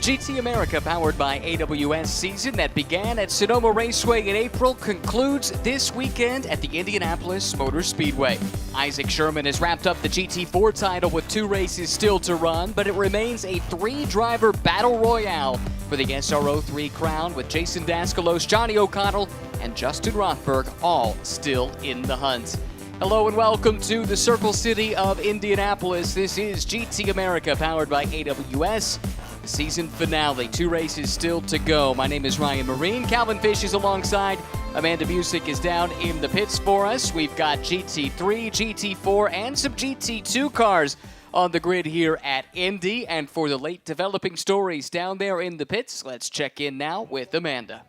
GT America powered by AWS season that began at Sonoma Raceway in April concludes this weekend at the Indianapolis Motor Speedway. Isaac Sherman has wrapped up the GT4 title with 2 races still to run, but it remains a 3-driver battle royale for the SRO 3 crown with Jason Daskalos, Johnny O'Connell, and Justin Rothberg all still in the hunt. Hello and welcome to the Circle City of Indianapolis. This is GT America powered by AWS. The season finale, 2 races still to go. My name is Ryan Marine. Calvin Fish is alongside. Amanda Music is down in the pits for us. We've got GT3, GT4, and some GT2 cars on the grid here at Indy. And for the late developing stories down there in the pits, let's check in now with Amanda.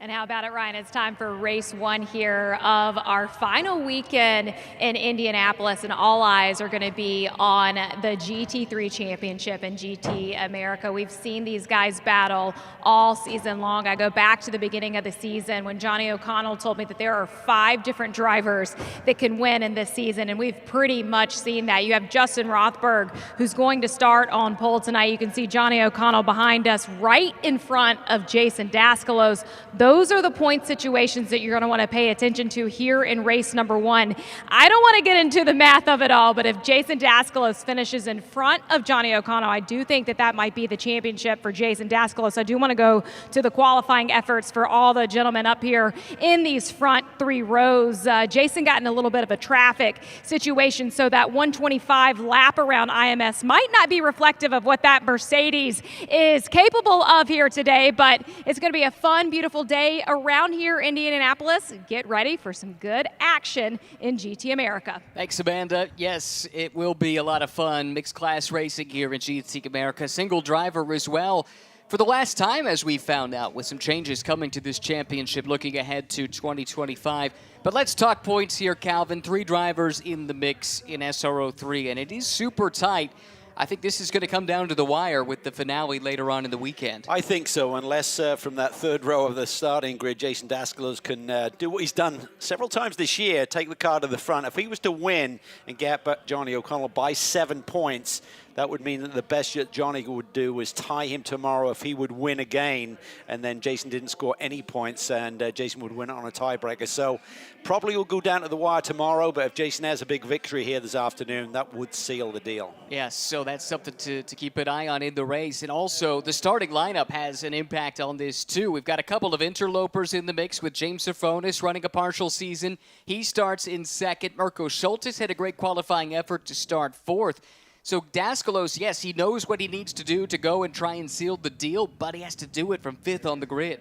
And how about it, Ryan? It's time for race 1 here of our final weekend in Indianapolis, and all eyes are going to be on the GT3 Championship and GT America. We've seen these guys battle all season long. I go back to the beginning of the season when Johnny O'Connell told me that there are 5 different drivers that can win in this season, and we've pretty much seen that. You have Justin Rothberg, who's going to start on pole tonight. You can see Johnny O'Connell behind us right in front of Jason Daskalos. Those are the point situations that you're going to want to pay attention to here in race number 1. I don't want to get into the math of it all, but if Jason Daskalos finishes in front of Johnny O'Connell, I do think that that might be the championship for Jason Daskalos. I do want to go to the qualifying efforts for all the gentlemen up here in these front 3 rows. Jason got in a little bit of a traffic situation, so that 125 lap around IMS might not be reflective of what that Mercedes is capable of here today, but it's going to be a fun, beautiful day around here in Indianapolis. Get ready for some good action in GT America. Thanks, Amanda. Yes, it will be a lot of fun. Mixed class racing here in GT America. Single driver as well. For the last time, as we found out, with some changes coming to this championship, looking ahead to 2025. But let's talk points here, Calvin. 3 drivers in the mix in SRO 3, and it is super tight. I think this is going to come down to the wire with the finale later on in the weekend. I think so, unless from that 3rd row of the starting grid, Jason Daskalos can do what he's done several times this year, take the car to the front. If he was to win and get Johnny O'Connell by 7 points, that would mean that the best that Johnny would do was tie him tomorrow if he would win again, and then Jason didn't score any points, and Jason would win it on a tiebreaker. So probably will go down to the wire tomorrow, but if Jason has a big victory here this afternoon, that would seal the deal. Yes, so that's something to keep an eye on in the race. And also, the starting lineup has an impact on this, too. We've got a couple of interlopers in the mix with James Safonis running a partial season. He starts in 2nd. Mirko Schultes had a great qualifying effort to start 4th. So Daskalos, yes, he knows what he needs to do to go and try and seal the deal, but he has to do it from 5th on the grid.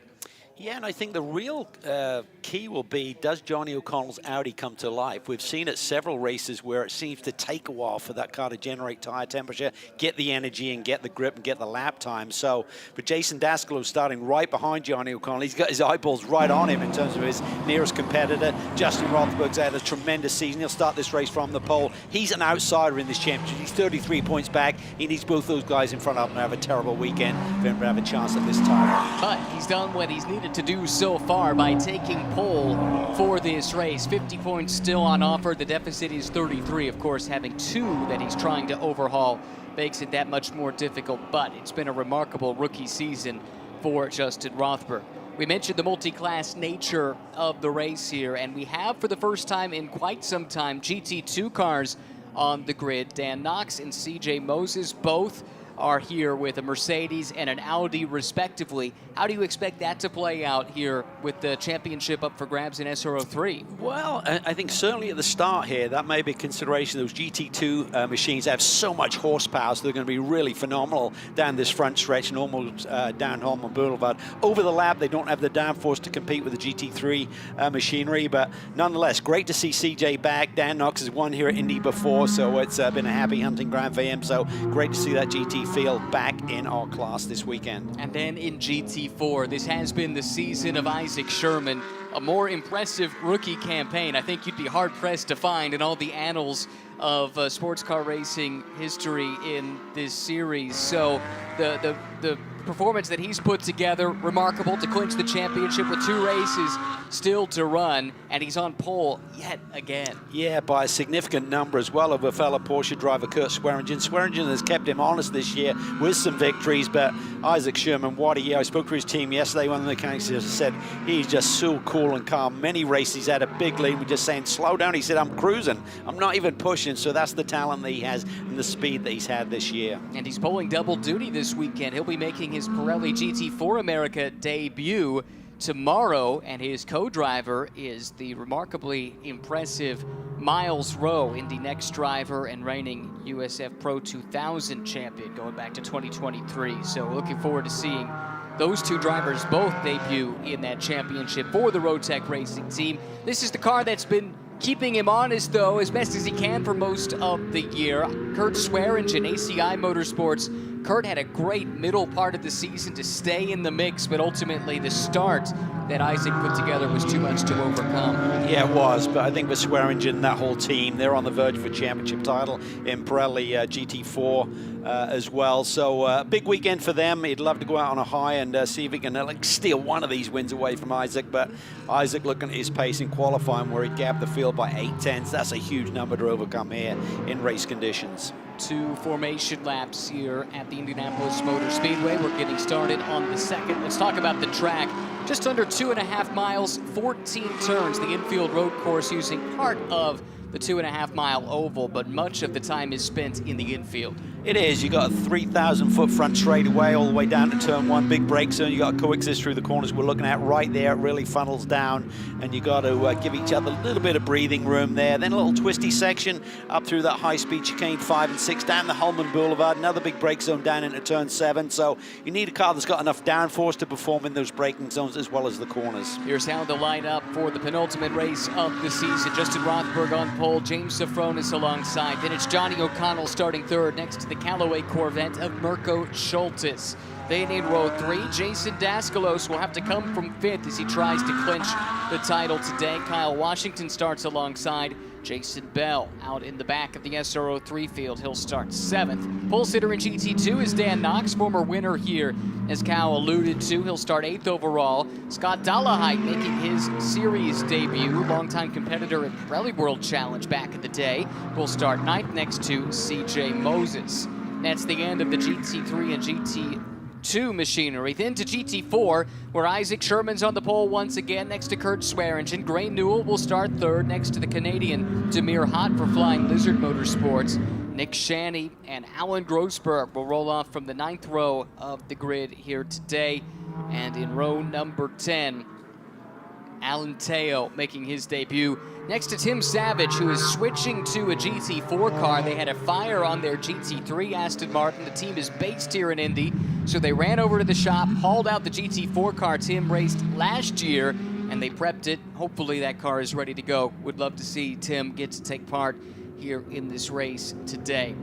Yeah, and I think the real key will be, does Johnny O'Connell's Audi come to life? We've seen at several races where it seems to take a while for that car to generate tire temperature, get the energy and get the grip and get the lap time. So for Jason Daskalos starting right behind Johnny O'Connell, he's got his eyeballs right on him in terms of his nearest competitor. Justin Rothberg's had a tremendous season. He'll start this race from the pole. He's an outsider in this championship. He's 33 points back. He needs both those guys in front of him to have a terrible weekend for him to have a chance at this time. But he's done what he's needed to do so far by taking pole for this race. 50 points still on offer. The deficit is 33. Of course, having 2 that he's trying to overhaul makes it that much more difficult, but it's been a remarkable rookie season for Justin Rothberg. We mentioned the multi-class nature of the race here, and we have, for the first time in quite some time, GT2 cars on the grid. Dan Knox and CJ Moses both are here with a Mercedes and an Audi respectively. How do you expect that to play out here with the championship up for grabs in SRO 3? Well, I think certainly at the start here, that may be a consideration. Those GT2 machines have so much horsepower, so they're going to be really phenomenal down this front stretch and almost down Holman Boulevard. Over the lap, they don't have the downforce to compete with the GT3 machinery, but nonetheless, great to see CJ back. Dan Knox has won here at Indy before, so it's been a happy hunting ground for him, so great to see that GT field back in our class this weekend. And then in GT4, this has been the season of Isaac Sherman. A more impressive rookie campaign I think you'd be hard-pressed to find in all the annals of sports car racing history in this series. So the performance that he's put together, remarkable to clinch the championship with 2 races still to run, and he's on pole yet again. Yeah, by a significant number as well over fellow Porsche driver Kurt Swearingen. Swearingen has kept him honest this year with some victories, but Isaac Sherman, what a year. I spoke to his team yesterday, one of the mechanics said he's just so cool and calm. Many races he's had a big lead, we're just saying slow down. He said, I'm cruising, I'm not even pushing. So that's the talent that he has and the speed that he's had this year. And he's pulling double duty this weekend. He'll be making his Pirelli GT4 America debut tomorrow, and his co-driver is the remarkably impressive Miles Rowe, Indy Next driver and reigning USF Pro 2000 champion going back to 2023. So looking forward to seeing those 2 drivers both debut in that championship for the Rotec Racing team. This is the car that's been keeping him honest, though, as best as he can for most of the year. Kurt Swearingen, ACI Motorsports. Kurt had a great middle part of the season to stay in the mix, but ultimately the start that Isaac put together was too much to overcome. Yeah, it was, but I think with Swearingen, that whole team, they're on the verge of a championship title in Pirelli GT4 as well. So big weekend for them. He'd love to go out on a high and see if he can steal one of these wins away from Isaac, but Isaac looking at his pace in qualifying where he gapped the field by 8/10. That's a huge number to overcome here in race conditions. 2 formation laps here at the Indianapolis Motor Speedway. We're getting started on the second. Let's talk about the track. Just under 2.5 miles, 14 turns. The infield road course using part of the 2.5-mile oval, but much of the time is spent in the infield. It is. You got a 3,000-foot front straightaway all the way down to turn 1, big brake zone. You got to coexist through the corners we're looking at right there. It really funnels down, and you got to give each other a little bit of breathing room there. Then a little twisty section up through that high-speed chicane 5 and 6 down the Holman Boulevard. Another big brake zone down into turn 7. So you need a car that's got enough downforce to perform in those braking zones as well as the corners. Here's how the lineup for the penultimate race of the season. Justin Rothberg on pole, James Safronis alongside. Then it's Johnny O'Connell starting third next to the Callaway Corvette of Mirko Schultes. Then in row 3, Jason Daskalos will have to come from 5th as he tries to clinch the title today. Kyle Washington starts alongside Jason Bell. Out in the back of the SRO 3 field, he'll start 7th. Pole sitter in GT2 is Dan Knox, former winner here, as Cal alluded to. He'll start 8th overall. Scott Dallaheit making his series debut, longtime competitor at Pirelli World Challenge back in the day. Will start 9th next to CJ Moses. That's the end of the GT3 and GT2 machinery. Then to GT4, where Isaac Sherman's on the pole once again next to Kurt Swearingen. Gray Newell will start 3rd next to the Canadian Demir Hott for Flying Lizard Motorsports. Nick Shanny and Alan Grossberg will roll off from the 9th row of the grid here today. And in row number 10, Alan Teo making his debut next to Tim Savage, who is switching to a GT4 car. They had a fire on their GT3 Aston Martin. The team is based here in Indy, so they ran over to the shop, hauled out the GT4 car Tim raced last year, and they prepped it. Hopefully that car is ready to go. Would love to see Tim get to take part here in this race today.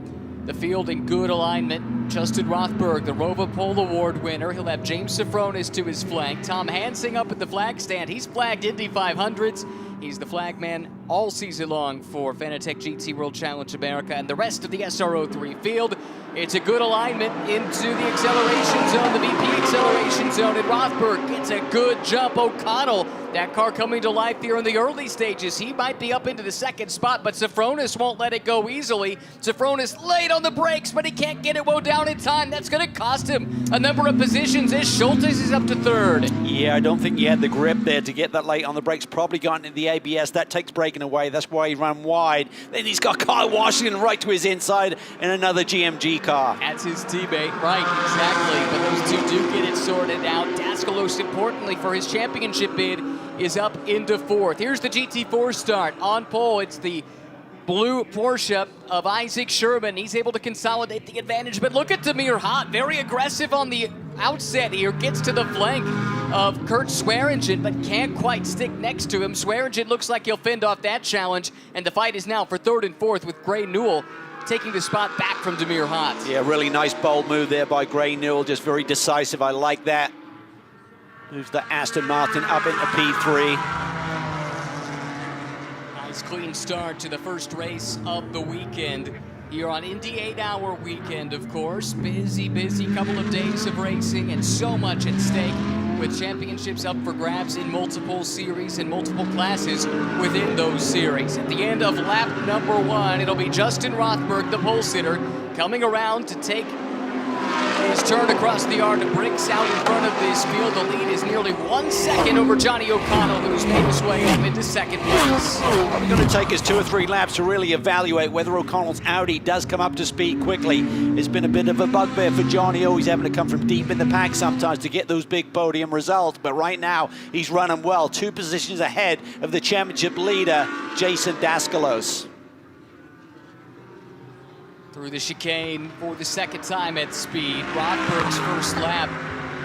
The field in good alignment. Justin Rothberg, the Rova Pole Award winner. He'll have James Safronis to his flank. Tom Hansing up at the flag stand. He's flagged Indy 500s. He's the flag man all season long for Fanatec GT World Challenge America and the rest of the SRO3 field. It's a good alignment into the acceleration zone, the VP acceleration zone, and Rothberg gets a good jump. O'Connell, that car coming to life here in the early stages. He might be up into the 2nd spot, but Safronis won't let it go easily. Safronis late on the brakes, but he can't get it well down in time. That's going to cost him a number of positions as Schultes is up to 3rd. Yeah, I don't think he had the grip there to get that late on the brakes. Probably gotten into the ABS. That takes braking away. That's why he ran wide. Then he's got Kyle Washington right to his inside in another GMG car. That's his teammate, right, exactly. But those two do get it sorted out. Daskalos, importantly for his championship bid, is up into 4th. Here's the GT4 start. On pole, it's the blue Porsche of Isaac Sherman. He's able to consolidate the advantage, but look at Demir Hott, very aggressive on the outset here, gets to the flank of Kurt Swearingen, but can't quite stick next to him. Swearingen looks like he'll fend off that challenge, and the fight is now for 3rd and 4th with Gray Newell taking the spot back from Demir Hott. Yeah, really nice bold move there by Gray Newell, just very decisive. I like that. Moves the Aston Martin up into P3. Nice clean start to the first race of the weekend here on Indy 8-hour weekend, of course. Busy couple of days of racing and so much at stake, with championships up for grabs in multiple series and multiple classes within those series. At the end of lap number 1, it'll be Justin Rothberg, the pole sitter, coming around to take his turn across the yard. Bricks out in front of this field. The lead is nearly 1 second over Johnny O'Connell, who's made his way up into second place. Probably going to take us 2 or 3 laps to really evaluate whether O'Connell's Audi does come up to speed quickly. It's been a bit of a bugbear for Johnny. Always having to come from deep in the pack sometimes to get those big podium results. But right now, he's running well. 2 positions ahead of the championship leader, Jason Daskalos. Through the chicane for the second time at speed. Rothberg's first lap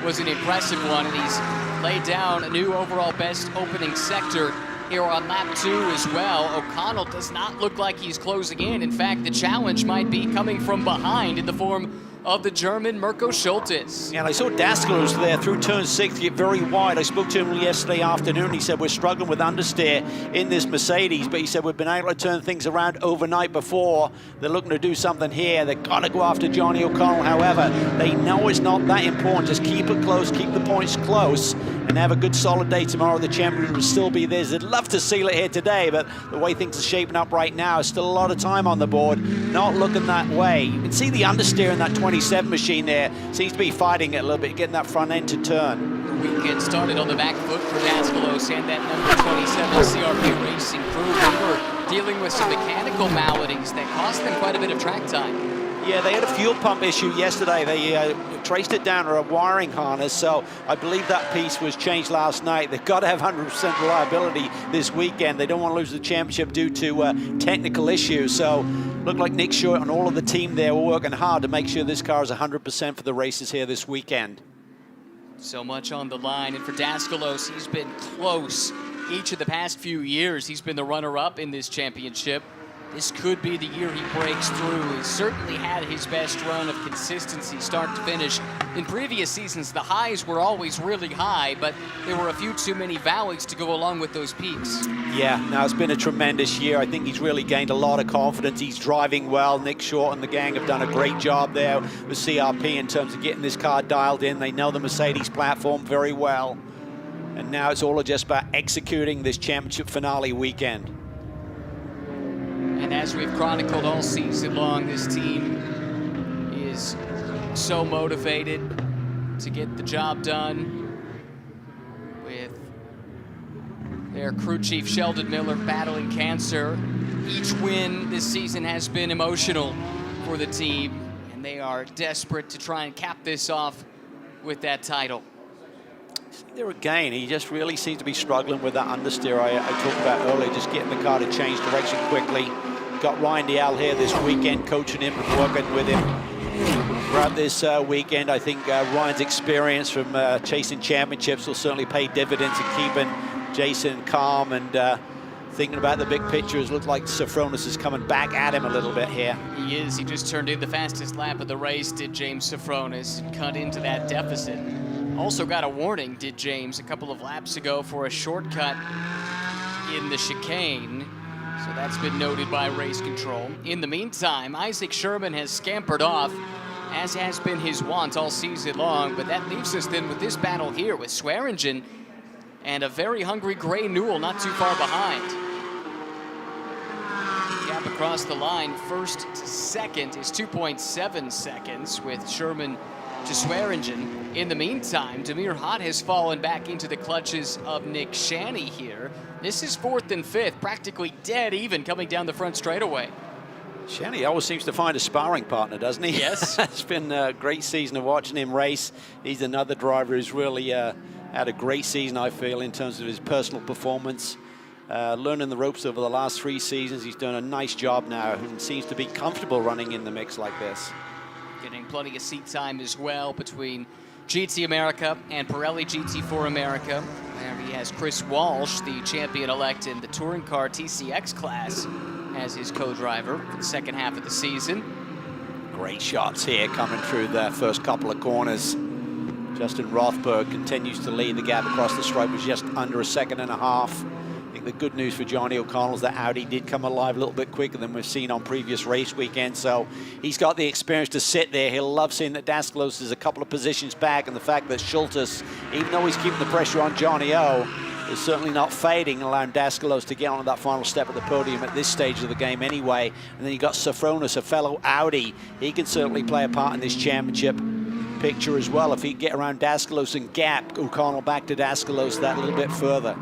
was an impressive one, and he's laid down a new overall best opening sector here on lap 2 as well. O'Connell does not look like he's closing in. In fact, the challenge might be coming from behind in the form of the German Mirko Schultes. And I saw Daskalos there through turn 6 get very wide. I spoke to him yesterday afternoon. He said, we're struggling with understeer in this Mercedes, but he said, we've been able to turn things around overnight before. They're looking to do something here. They've got to go after Johnny O'Connell. However, they know it's not that important. Just keep it close, keep the points close, and have a good solid day tomorrow. The champion will still be theirs. They'd love to seal it here today, but the way things are shaping up right now, still a lot of time on the board. Not looking that way. You can see the understeer in that 27 machine there. Seems to be fighting it a little bit, getting that front end to turn. The weekend started on the back foot for Daskalos and that number 27 CRP Racing crew. They were dealing with some mechanical maladies that cost them quite a bit of track time. Yeah, they had a fuel pump issue yesterday. They traced it down to a wiring harness, so I believe that piece was changed last night. They've got to have 100% reliability this weekend. They don't want to lose the championship due to technical issues. So looked like Nick Short and all of the team there were working hard to make sure this car is 100% for the races here this weekend. So much on the line, and for Daskalos, he's been close each of the past few years. He's been the runner-up in this championship. This could be the year he breaks through. He's certainly had his best run of consistency start to finish. In previous seasons, the highs were always really high, but there were a few too many valleys to go along with those peaks. Yeah, now it's been a tremendous year. I think he's really gained a lot of confidence. He's driving well. Nick Short and the gang have done a great job there with CRP in terms of getting this car dialed in. They know the Mercedes platform very well. And now it's all just about executing this championship finale weekend. And as we've chronicled all season long, this team is so motivated to get the job done, with their crew chief Sheldon Miller battling cancer. Each win this season has been emotional for the team, and they are desperate to try and cap this off with that title. There again, he just really seems to be struggling with that understeer I talked about earlier, just getting the car to change direction quickly. Got Ryan Dial here this weekend, coaching him and working with him throughout this weekend. I think Ryan's experience from chasing championships will certainly pay dividends in keeping Jason calm and thinking about the big pictures. Looks like Sofronis is coming back at him a little bit here. He is. He just turned in the fastest lap of the race, did James Sofronis, and cut into that deficit. Also got a warning, did James, a couple of laps ago for a shortcut in the chicane. So that's been noted by race control. In the meantime, Isaac Sherman has scampered off, as has been his wont all season long, but that leaves us then with this battle here with Swearingen and a very hungry Gray Newell not too far behind. The gap across the line, first to second, is 2.7 seconds with Sherman to Swearingen. In the meantime, Demir Hott has fallen back into the clutches of Nick Shanny here. This is 4th and 5th, practically dead even coming down the front straightaway. Shanny always seems to find a sparring partner, doesn't he? Yes. It's been a great season of watching him race. He's another driver who's really had a great season, I feel, in terms of his personal performance. Learning the ropes over the last 3 seasons. He's done a nice job now and seems to be comfortable running in the mix like this. Getting plenty of seat time as well between GT America and Pirelli GT4 America. There he has Chris Walsh, the champion-elect in the touring car TCX class, as his co-driver for the second half of the season. Great shots here coming through the first couple of corners. Justin Rothberg continues to lead. The gap across the stripe was just under 1.5 seconds. think the good news for Johnny O'Connell is that Audi did come alive a little bit quicker than we've seen on previous race weekends. So he's got the experience to sit there. He'll love seeing that Daskalos is a couple of positions back, and the fact that Schultes, even though he's keeping the pressure on Johnny O, is certainly not fading, allowing Daskalos to get on that final step of the podium at this stage of the game anyway. And then you got Sofronis, a fellow Audi. He can certainly play a part in this championship picture as well if he can get around Daskalos and gap O'Connell back to Daskalos that little bit further.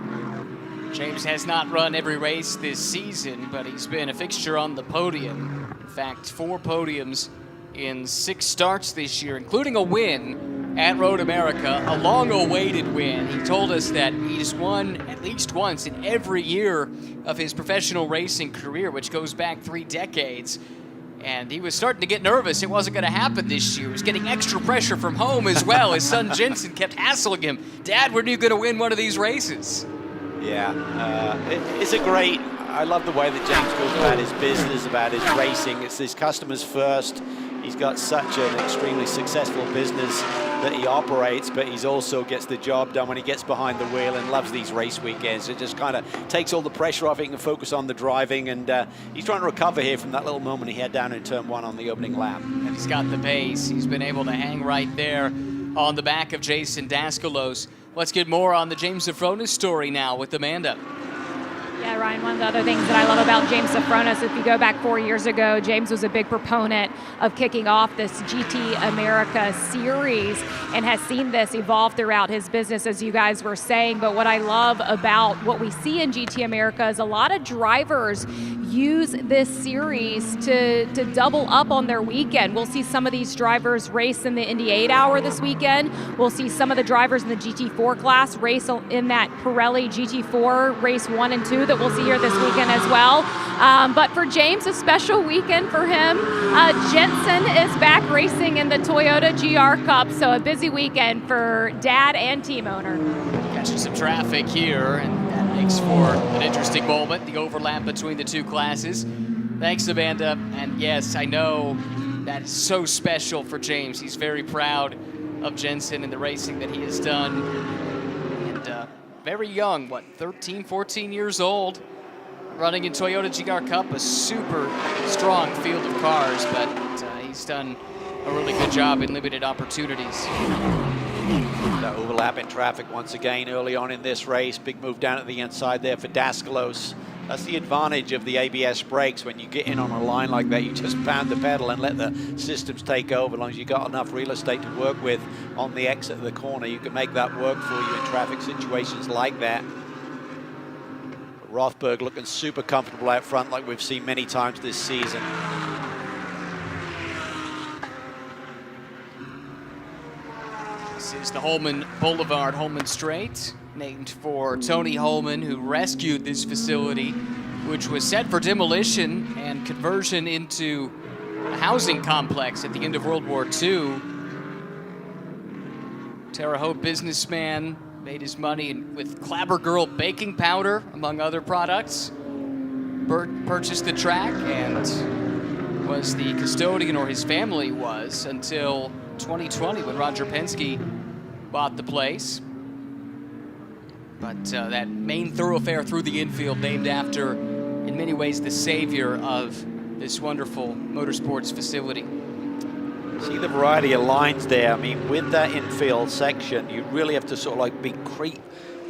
James has not run every race this season, but he's been a fixture on the podium. In fact, 4 podiums in 6 starts this year, including a win at Road America, a long-awaited win. He told us that he's won at least once in every year of his professional racing career, which goes back 3 decades. And he was starting to get nervous. It wasn't going to happen this year. He was getting extra pressure from home as well. His son Jensen kept hassling him. Dad, when are you going to win one of these races? Yeah, it's a great, I love the way that James goes about his business, about his racing. It's his customers first. He's got such an extremely successful business that he operates, but he's also gets the job done when he gets behind the wheel and loves these race weekends. It just kind of takes all the pressure off. He can focus on the driving, and he's trying to recover here from that little moment he had down in turn 1 on the opening lap. And he's got the pace. He's been able to hang right there on the back of Jason Daskalos. Let's get more on the James Sofronis story now with Amanda. Yeah, Ryan, one of the other things that I love about James Sofronis, if you go back 4 years ago, James was a big proponent of kicking off this GT America series and has seen this evolve throughout his business, as you guys were saying. But what I love about what we see in GT America is a lot of drivers use this series to double up on their weekend. We'll see some of these drivers race in the Indy 8 Hour this weekend. We'll see some of the drivers in the GT4 class race in that Pirelli GT4 race 1 and 2 that we'll see here this weekend as well. But for James, a special weekend for him. Jensen is back racing in the Toyota GR Cup, so a busy weekend for dad and team owner. Catching some traffic here, and that makes for an interesting moment, the overlap between the 2 classes. Thanks, Amanda. And yes, I know that is so special for James. He's very proud of Jensen and the racing that he has done. And very young, what, 13, 14 years old, running in Toyota GR Cup, a super strong field of cars, but he's done a really good job in limited opportunities. That overlap in traffic once again early on in this race. Big move down at the inside there for Daskalos. That's the advantage of the ABS brakes. When you get in on a line like that, you just pound the pedal and let the systems take over. As long as you've got enough real estate to work with on the exit of the corner, you can make that work for you in traffic situations like that. Rothberg looking super comfortable out front like we've seen many times this season. This is the Holman Boulevard, Holman Strait, named for Tony Holman, who rescued this facility, which was set for demolition and conversion into a housing complex at the end of World War II. Terre Haute businessman, made his money with Clabber Girl baking powder, among other products. Purchased the track and was the custodian, or his family was, until 2020 when Roger Penske bought the place. But that main thoroughfare through the infield, named after, in many ways, the savior of this wonderful motorsports facility. See the variety of lines there. I mean, with that infield section, you really have to sort of like be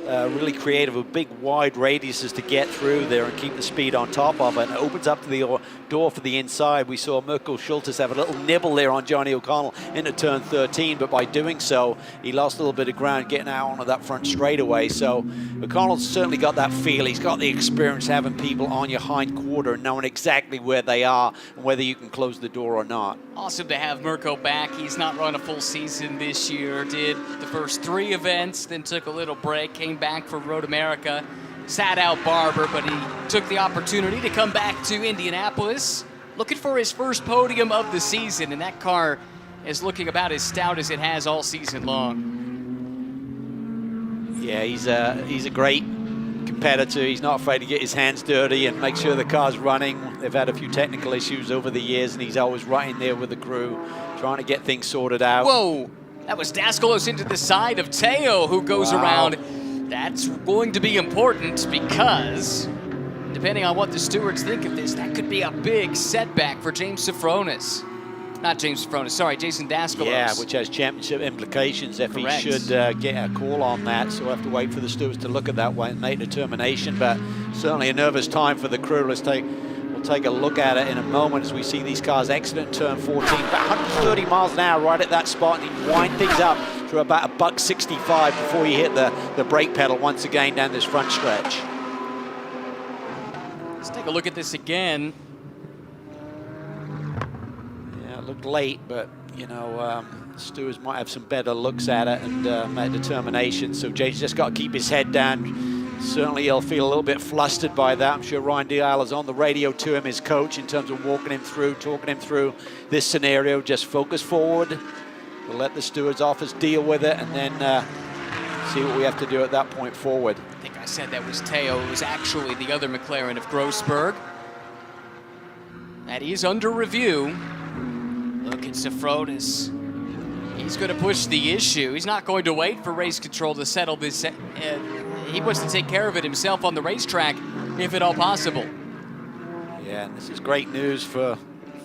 really creative with big wide radiuses to get through there and keep the speed on top of it. And it opens up to the door for the inside. We saw Mirko Schultes have a little nibble there on Johnny O'Connell into turn 13, but by doing so, he lost a little bit of ground getting out onto that front straightaway. So O'Connell's certainly got that feel. He's got the experience having people on your hind quarter and knowing exactly where they are and whether you can close the door or not. Awesome to have Mirko back. He's not run a full season this year. Did the first 3 events, then took a little break, came back for Road America, sat out Barber, but he took the opportunity to come back to Indianapolis, looking for his first podium of the season, and that car is looking about as stout as it has all season long. Yeah, he's a great competitor. He's not afraid to get his hands dirty and make sure the car's running. They've had a few technical issues over the years, and he's always right in there with the crew, trying to get things sorted out. Whoa, that was Daskalos into the side of Teo, who goes around That's going to be important because, depending on what the stewards think of this, that could be a big setback for James Safronis. Not James Safronis, sorry, Jason Daskalos. Yeah, which has championship implications if Correct. he should get a call on that. So we'll have to wait for the stewards to look at that one and make a determination. But certainly a nervous time for the crew. We'll take a look at it in a moment as we see these cars exit turn 14. About 130 miles an hour right at that spot, and you wind things up to about $1.65 before you hit the brake pedal once again down this front stretch. Let's take a look at this again. Yeah, it looked late, but you know, stewards might have some better looks at it and make a determination. So Jay's just got to keep his head down. Certainly he'll feel a little bit flustered by that. I'm sure Ryan Deal is on the radio to him, his coach, in terms of walking him through, talking him through this scenario. Just focus forward. We'll let the stewards office deal with it and then see what we have to do at that point forward. I think I said that was Teo. It was actually the other McLaren of Grossberg. That is under review. Look at Safronis. He's going to push the issue. He's not going to wait for race control to settle this. He wants to take care of it himself on the racetrack, if at all possible. Yeah, and this is great news for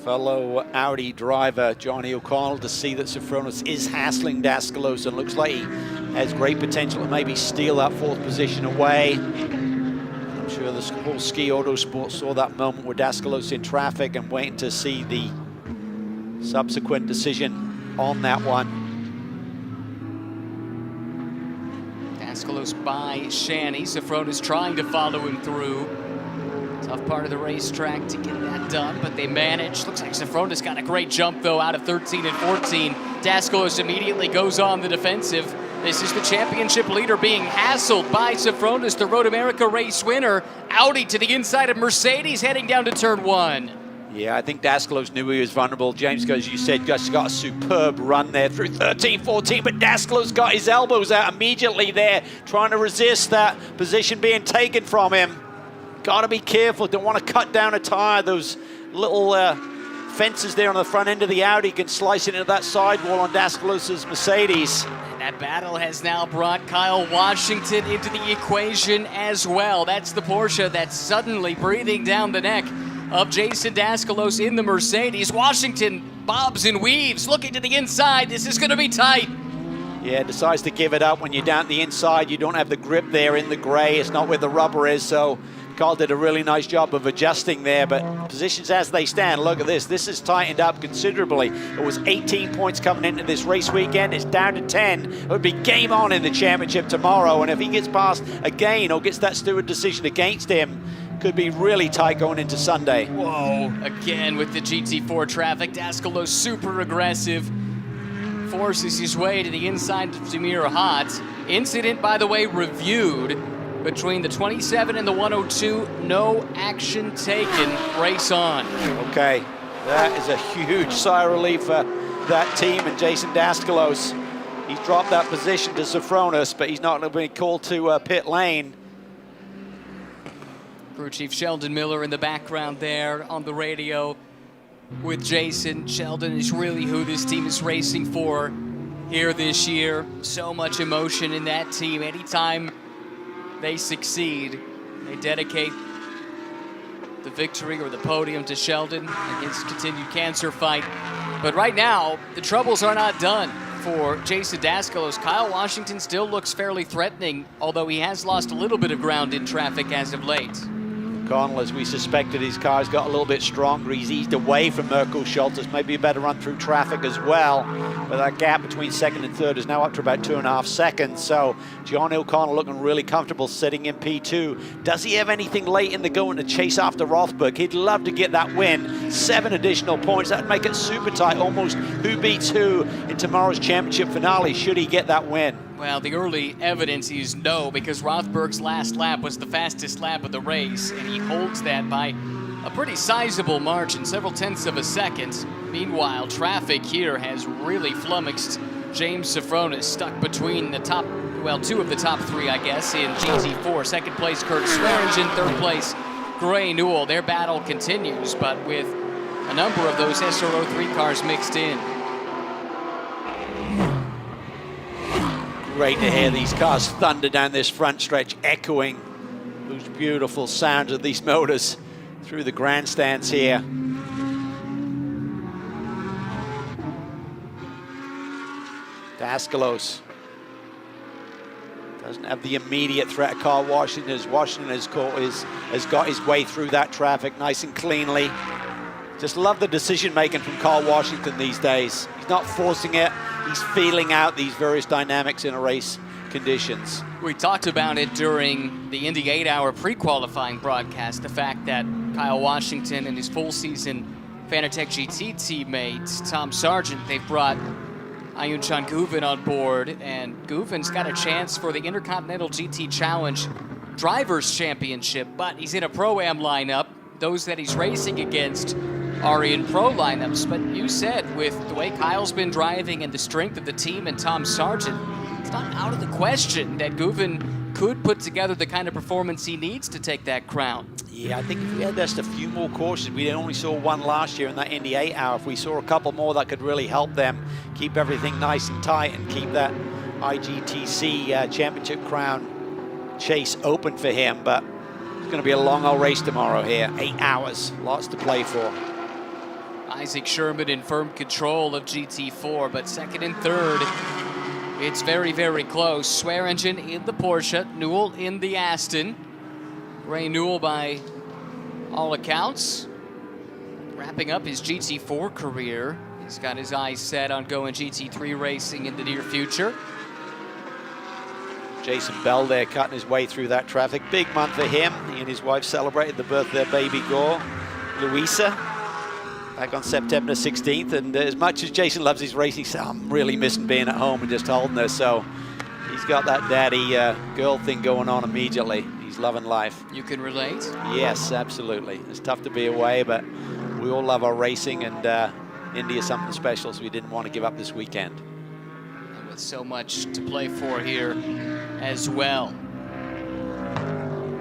fellow Audi driver Johnny O'Connell to see that Safronis is hassling Daskalos and looks like he has great potential to maybe steal that fourth position away. I'm sure the whole Ski Autosport saw that moment with Daskalos in traffic and waiting to see the subsequent decision on that one. Daskalos by Shanny. Safronis trying to follow him through. Tough part of the racetrack to get that done, but they managed. Looks like Safronis got a great jump, though, out of 13 and 14. Daskalos immediately goes on the defensive. This is the championship leader being hassled by Safronis, the Road America race winner. Audi to the inside of Mercedes, heading down to turn 1. Yeah, I think Daskalos knew he was vulnerable. James, as you said, just got a superb run there through 13, 14, but Daskalos got his elbows out immediately there, trying to resist that position being taken from him. Got to be careful, don't want to cut down a tire. Those little fences there on the front end of the Audi can slice it into that sidewall on Daskalos' Mercedes. That battle has now brought Kyle Washington into the equation as well. That's the Porsche that's suddenly breathing down the neck of Jason Daskalos in the Mercedes. Washington bobs and weaves, looking to the inside. This is going to be tight. Yeah, decides to give it up. When you're down the inside, you don't have the grip there in the gray. It's not where the rubber is, so Carl did a really nice job of adjusting there, but positions as they stand, look at this. This has tightened up considerably. It was 18 points coming into this race weekend. It's down to 10. It would be game on in the championship tomorrow, and if he gets past again or gets that steward decision against him, could be really tight going into Sunday. Whoa, again with the GT4 traffic. Daskalos super aggressive. Forces his way to the inside of Zamir Hot. Incident, by the way, reviewed between the 27 and the 102. No action taken. Race on. Okay, that is a huge sigh of relief for that team and Jason Daskalos. He's dropped that position to Safronis, but he's not going to be called to pit lane. Crew Chief Sheldon Miller in the background there on the radio with Jason. Sheldon is really who this team is racing for here this year. So much emotion in that team. Anytime they succeed, they dedicate the victory or the podium to Sheldon and his continued cancer fight. But right now, the troubles are not done for Jason Daskalos. Kyle Washington still looks fairly threatening, although he has lost a little bit of ground in traffic as of late. Connell, as we suspected, his car's got a little bit stronger. He's eased away from Merkel Schultes, maybe a better run through traffic as well. But that gap between second and third is now up to about 2.5 seconds. So John O'Connell looking really comfortable sitting in P2. Does he have anything late in the going to chase after Rothberg? He'd love to get that win. 7 additional points. That'd make it super tight, almost who beats who in tomorrow's championship finale, should he get that win. Well, the early evidence is no, because Rothberg's last lap was the fastest lap of the race, and he holds that by a pretty sizable margin, several tenths of a second. Meanwhile, traffic here has really flummoxed James Safronis, stuck between the top, well, 2 of the top 3, I guess, in GT4. Second place, Kurt Swearingen. Third place, Gray Newell. Their battle continues, but with a number of those SRO 3 cars mixed in. Great to hear these cars thunder down this front stretch, echoing those beautiful sounds of these motors through the grandstands here. Daskalos doesn't have the immediate threat of Carl Washington, as Washington has got his way through that traffic nice and cleanly. Just love the decision making from Carl Washington these days. He's not forcing it, he's feeling out these various dynamics in a race conditions. We talked about it during the Indy 8-hour pre-qualifying broadcast, the fact that Kyle Washington and his full season Fanatec GT teammate Tom Sargent, they've brought Ayunchan Guven on board, and Guven's got a chance for the Intercontinental GT Challenge Drivers' Championship, but he's in a Pro-Am lineup. Those that he's racing against are in Pro lineups, but you said with the way Kyle's been driving and the strength of the team and Tom Sargent, it's not out of the question that Guven could put together the kind of performance he needs to take that crown. Yeah, I think if we had just a few more cautions, we only saw one last year in that Indy 8-hour. If we saw a couple more, that could really help them keep everything nice and tight and keep that IGTC championship crown chase open for him. But it's going to be a long old race tomorrow here. 8 hours, lots to play for. Isaac Sherman in firm control of GT4, but second and third, it's very, very close. Swearingen in the Porsche, Newell in the Aston. Ray Newell, by all accounts, wrapping up his GT4 career. He's got his eyes set on going GT3 racing in the near future. Jason Bell there cutting his way through that traffic. Big month for him. He and his wife celebrated the birth of their baby girl, Louisa, back on September 16th. And as much as Jason loves his racing, he said, I'm really missing being at home and just holding her. So he's got that daddy girl thing going on immediately. He's loving life. You can relate? Yes, absolutely. It's tough to be away, but we all love our racing, and Indy is something special, so we didn't want to give up this weekend. And with so much to play for here as well.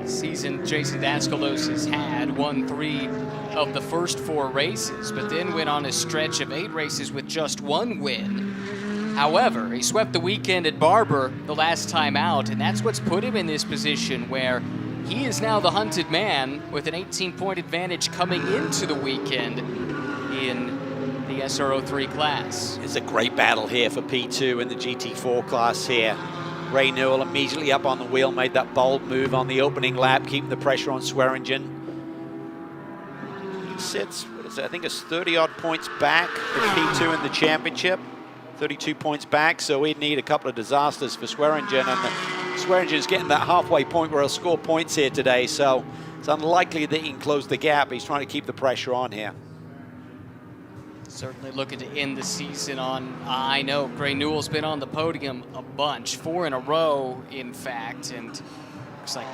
Season Jason Daskalos has had won 3 of the first 4 races, but then went on a stretch of 8 races with just 1 win. However, he swept the weekend at Barber the last time out, and that's what's put him in this position where he is now the hunted man with an 18-point advantage coming into the weekend in the SRO3 class. It's a great battle here for P2 in the GT4 class here. Ray Newell immediately up on the wheel, made that bold move on the opening lap, keeping the pressure on Swearingen. He sits, what is it, I think it's 30-odd points back for P2 in the championship. 32 points back, so we'd need a couple of disasters for Swearingen, and Swearingen's getting that halfway point where he'll score points here today, so it's unlikely that he can close the gap. He's trying to keep the pressure on here. Certainly looking to end the season on, I know, Gray Newell's been on the podium a bunch, 4 in a row, in fact, and looks like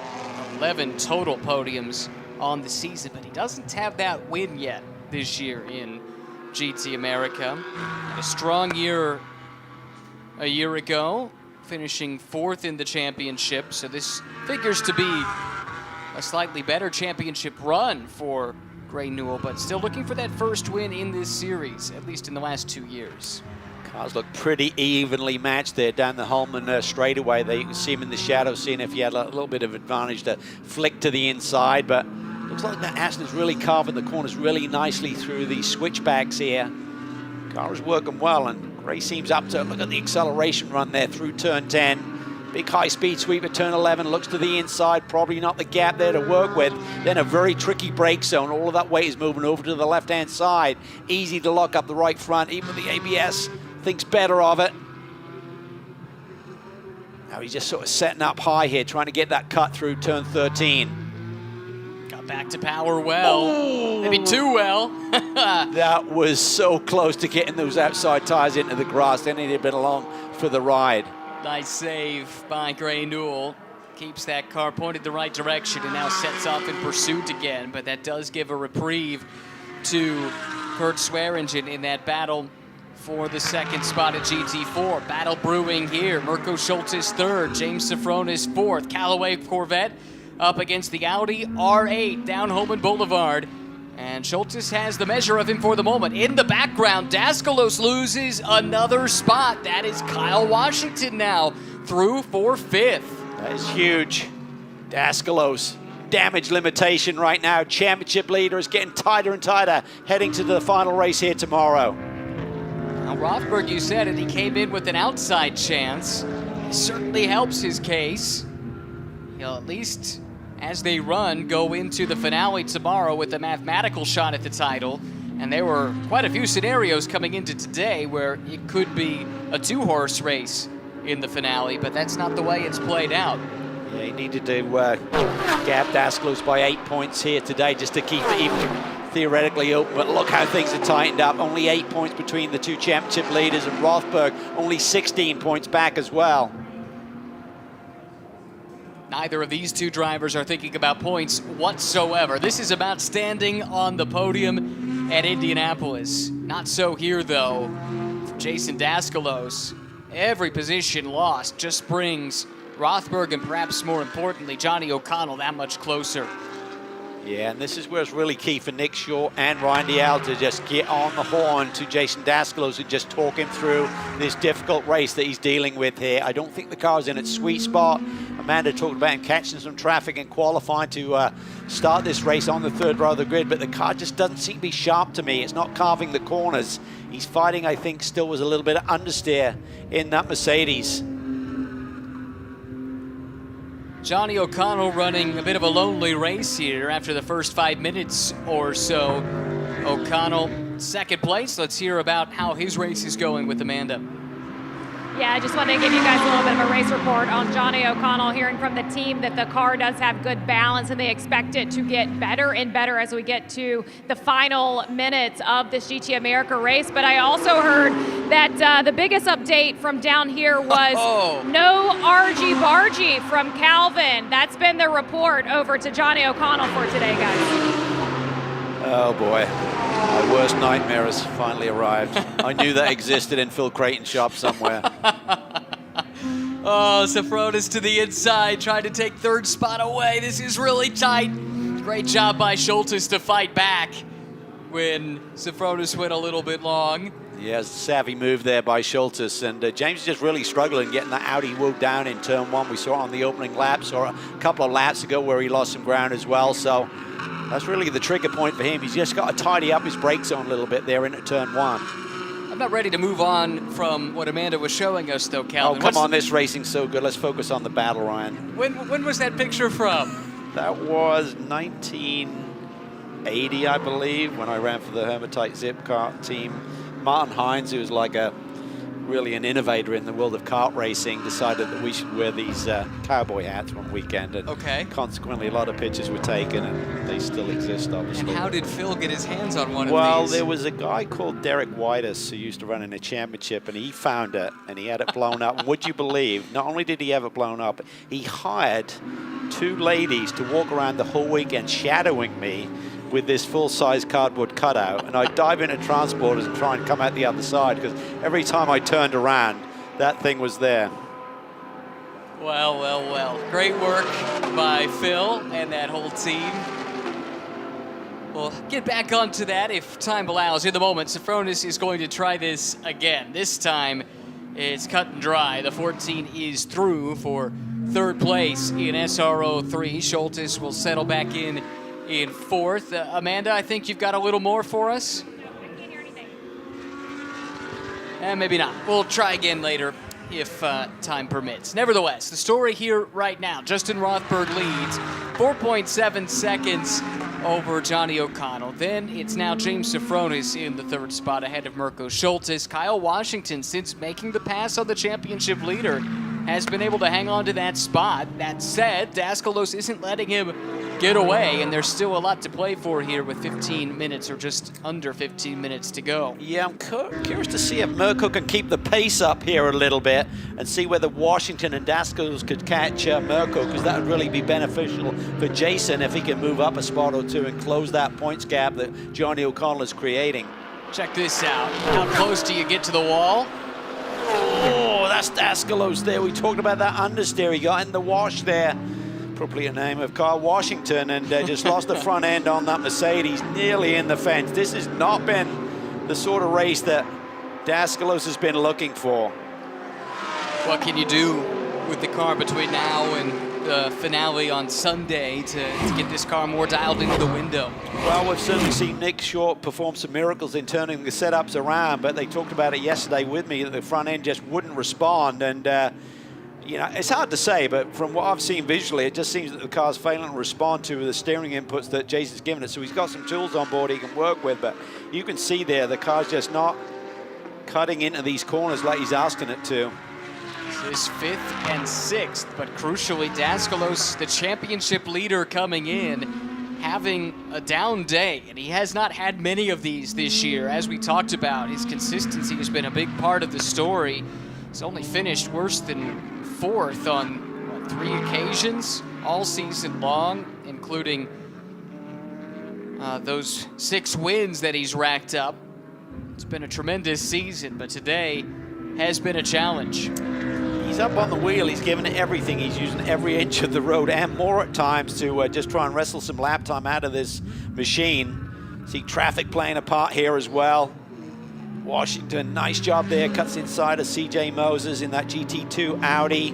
11 total podiums on the season, but he doesn't have that win yet this year in GT America. Had a strong year a year ago, finishing 4th in the championship, so this figures to be a slightly better championship run for Gray Newell, but still looking for that first win in this series, at least in the last 2 years. Cars look pretty evenly matched there down the Holman straightaway. There you can see him in the shadow, seeing if he had a little bit of advantage to flick to the inside, but looks like that Aston is really carving the corners really nicely through these switchbacks here. Car is working well, and Gray seems up to it. Look at the acceleration run there through turn 10. Big high-speed sweep at turn 11, looks to the inside, probably not the gap there to work with. Then a very tricky brake zone. All of that weight is moving over to the left-hand side. Easy to lock up the right front, even with the ABS. Thinks better of it. Now he's just sort of setting up high here, trying to get that cut through turn 13. Got back to power well. Ooh. Maybe too well. That was so close to getting those outside tires into the grass. Then he'd have been along for the ride. Nice save by Gray Newell. Keeps that car pointed the right direction and now sets off in pursuit again. But that does give a reprieve to Kurt Swearingen in that battle for the second spot at GT4. Battle brewing here. Mirko Schultes 3rd, James Safronis 4th. Callaway Corvette up against the Audi R8 down Holman Boulevard. And Schultes has the measure of him for the moment. In the background, Daskalos loses another spot. That is Kyle Washington now through for 5th. That is huge. Daskalos, damage limitation right now. Championship leader is getting tighter and tighter, heading to the final race here tomorrow. Now, Rothberg, you said it, he came in with an outside chance. It certainly helps his case. He'll at least, as they run, go into the finale tomorrow with a mathematical shot at the title. And there were quite a few scenarios coming into today where it could be a 2-horse race in the finale, but that's not the way it's played out. Yeah, he needed to gap Daskalos by 8 points here today just to keep it even theoretically open, but look how things are tightened up. Only 8 points between the two championship leaders, and Rothberg only 16 points back as well. Neither of these two drivers are thinking about points whatsoever. This is about standing on the podium at Indianapolis. Not so here, though, for Jason Daskalos. Every position lost just brings Rothberg and perhaps more importantly, Johnny O'Connell that much closer. Yeah, and this is where it's really key for Nick Shaw and Ryan Dial to just get on the horn to Jason Daskalos and just talk him through this difficult race that he's dealing with here. I don't think the car's in its sweet spot. Amanda talked about him catching some traffic and qualifying to start this race on the 3rd row of the grid, but the car just doesn't seem to be sharp to me. It's not carving the corners. He's fighting, I think, still was a little bit of understeer in that Mercedes. Johnny O'Connell running a bit of a lonely race here after the first 5 minutes or so. O'Connell, 2nd place. Let's hear about how his race is going with Amanda. Yeah, I just wanted to give you guys a little bit of a race report on Johnny O'Connell, hearing from the team that the car does have good balance and they expect it to get better and better as we get to the final minutes of this GT America race. But I also heard that the biggest update from down here was no argy-bargy from Calvin. That's been the report over to Johnny O'Connell for today, guys. Oh boy. My worst nightmare has finally arrived. I knew that existed in Phil Creighton's shop somewhere. Oh, Safronis to the inside, trying to take 3rd spot away. This is really tight. Great job by Schultes to fight back when Safronis went a little bit long. Yeah, savvy move there by Schultes, and James is just really struggling getting that Audi wheel down in turn 1. We saw it on the opening laps, or a couple of laps ago where he lost some ground as well, so that's really the trigger point for him. He's just got to tidy up his brake zone a little bit there into turn 1. I'm not ready to move on from what Amanda was showing us, though, Calvin. Oh, come on, this racing's so good. Let's focus on the battle, Ryan. When was that picture from? That was 1980, I believe, when I ran for the Hermitite Zip Kart team. Martin Hines, who was like really an innovator in the world of kart racing, decided that we should wear these cowboy hats one weekend, and consequently a lot of pictures were taken, and they still exist, obviously. And how did Phil get his hands on one of these? Well, there was a guy called Derek Whitus who used to run in a championship, and he found it, and he had it blown up. And would you believe, not only did he have it blown up, he hired 2 ladies to walk around the whole weekend shadowing me with this full-size cardboard cutout, and I'd dive into transporters and try and come out the other side, because every time I turned around, that thing was there. Well, well, well. Great work by Phil and that whole team. We'll get back onto that if time allows. In the moment, Safronis is going to try this again. This time, it's cut and dry. The 14 is through for 3rd place in SRO 3. Schultes will settle back in 4th. Amanda, I think you've got a little more for us? I can't hear anything. Maybe not. We'll try again later if time permits. Nevertheless, the story here right now, Justin Rothberg leads 4.7 seconds over Johnny O'Connell. Then it's now James Safronis in the 3rd spot ahead of Mirko Schultes. Kyle Washington, since making the pass on the championship leader, has been able to hang on to that spot. That said, Daskalos isn't letting him get away, and there's still a lot to play for here with 15 minutes or just under 15 minutes to go. Yeah, I'm curious to see if Mirko can keep the pace up here a little bit and see whether Washington and Daskalos could catch Mirko, because that would really be beneficial for Jason if he can move up a spot or 2 and close that points gap that Johnny O'Connell is creating. Check this out. How close do you get to the wall? Oh, that's Daskalos there. We talked about that understeer he got in the wash there. Probably a name of Kyle Washington, and just lost the front end on that Mercedes, nearly in the fence. This has not been the sort of race that Daskalos has been looking for. What can you do with the car between now and the finale on Sunday to get this car more dialed into the window? Well, we've certainly seen Nick Short perform some miracles in turning the setups around, but they talked about it yesterday with me that the front end just wouldn't respond. And, you know, it's hard to say, but from what I've seen visually, it just seems that the car's failing to respond to the steering inputs that Jason's given it. So he's got some tools on board he can work with, but you can see there the car's just not cutting into these corners like he's asking it to. This is 5th and 6th, but crucially, Daskalos, the championship leader coming in, having a down day, and he has not had many of these this year. As we talked about, his consistency has been a big part of the story. He's only finished worse than 4th on 3 occasions all season long, including those 6 wins that he's racked up. It's been a tremendous season, but today has been a challenge. He's up on the wheel, he's giving it everything. He's using every inch of the road and more at times to just try and wrestle some lap time out of this machine. See traffic playing a part here as well. Washington, nice job there, cuts inside of CJ Moses in that GT2 Audi.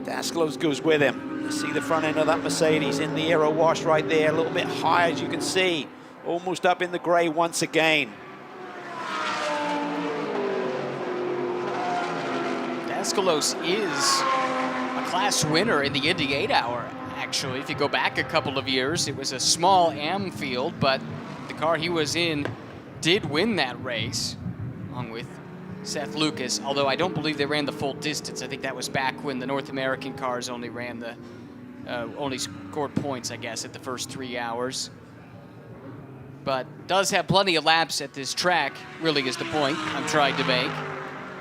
Daskalos goes with him. You see the front end of that Mercedes in the aero wash right there, a little bit high as you can see. Almost up in the gray once again. Daskalos is a class winner in the Indy 8-hour, actually. If you go back a couple of years, it was a small AM field, but the car he was in did win that race, along with Seth Lucas, although I don't believe they ran the full distance. I think that was back when the North American cars only ran the, only scored points, I guess, at the first 3 hours. But does have plenty of laps at this track, really is the point I'm trying to make,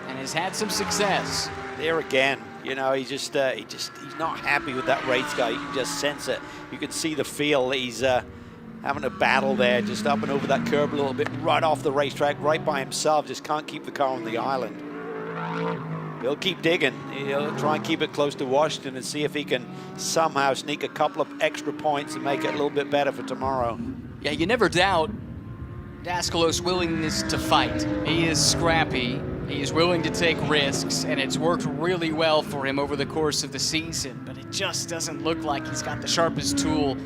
and has had some success. There again, you know, he's not happy with that race car. You can just sense it. You can see the feel that he's having a battle there, just up and over that curb a little bit, right off the racetrack, right by himself. Just can't keep the car on the island. He'll keep digging. He'll try and keep it close to Washington and see if he can somehow sneak a couple of extra points and make it a little bit better for tomorrow. Yeah, you never doubt Daskalos' willingness to fight. He is scrappy, he is willing to take risks, and it's worked really well for him over the course of the season, but it just doesn't look like he's got the sharpest tool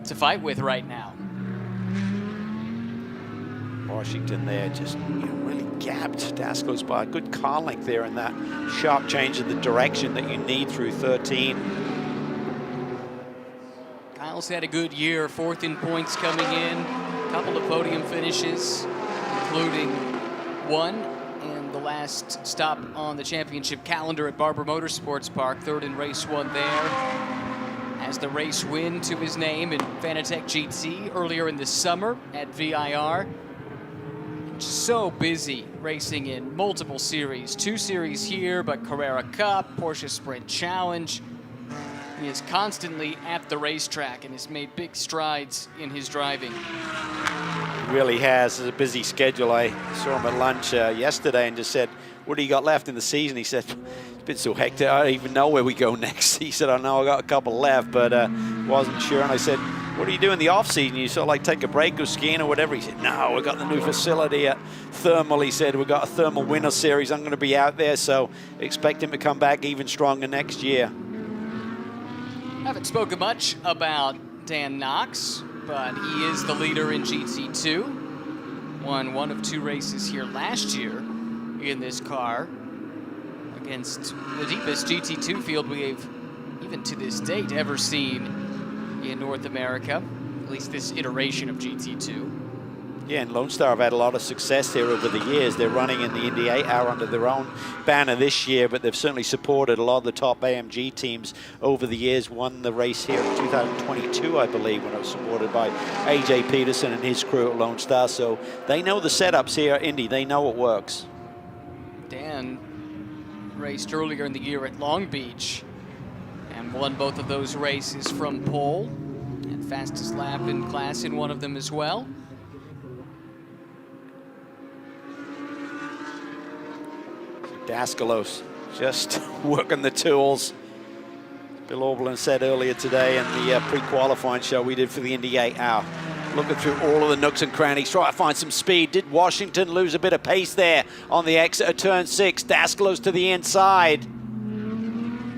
to fight with right now. Washington there just really gapped Daskalos by a good car length there in that sharp change of the direction that you need through 13. Kyle's had a good year, 4th in points coming in, a couple of podium finishes, including one in the last stop on the championship calendar at Barber Motorsports Park, 3rd in race 1 there. Has the race win to his name in Fanatec GT earlier in the summer at VIR. So busy racing in multiple series, 2 series here, but Carrera Cup, Porsche Sprint Challenge. He is constantly at the racetrack and has made big strides in his driving. He really has. It's a busy schedule. I saw him at lunch yesterday and just said, what do you got left in the season? He said, it's been so hectic, I don't even know where we go next. He said, I know I got a couple left, but wasn't sure. And I said, what do you do in the off season? You sort of like take a break, go skiing or whatever? He said, no, we've got the new facility at Thermal. He said, we've got a Thermal Winter Series. I'm going to be out there, so expect him to come back even stronger next year. Haven't spoken much about Dan Knox, but he is the leader in GT2. Won 1 of 2 races here last year in this car against the deepest GT2 field we've, even to this date, ever seen in North America, at least this iteration of GT2. Yeah, and Lone Star have had a lot of success here over the years. They're running in the Indy 8-hour under their own banner this year, but they've certainly supported a lot of the top AMG teams over the years. Won the race here in 2022, I believe, when it was supported by AJ Peterson and his crew at Lone Star. So they know the setups here at Indy. They know it works. Dan raced earlier in the year at Long Beach and won both of those races from pole, and fastest lap in class in one of them as well. Daskalos just working the tools. Bill Oberlin said earlier today in the pre-qualifying show we did for the Indy 8-hour, looking through all of the nooks and crannies, try to find some speed. Did Washington lose a bit of pace there on the exit of turn 6? Daskalos to the inside.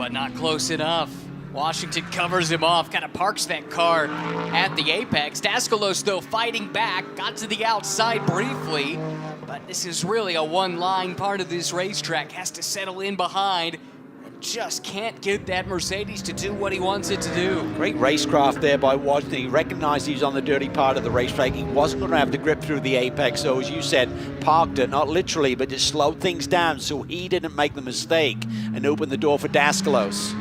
but not close enough. Washington covers him off, kind of parks that car at the apex. Daskalos, though, fighting back, got to the outside briefly, but this is really a one-line part of this racetrack. Has to settle in behind and just can't get that Mercedes to do what he wants it to do. Great racecraft there by Washington. He recognized he was on the dirty part of the racetrack. He wasn't going to have to grip through the apex, so as you said, parked it, not literally, but just slowed things down so he didn't make the mistake and open the door for Daskalos.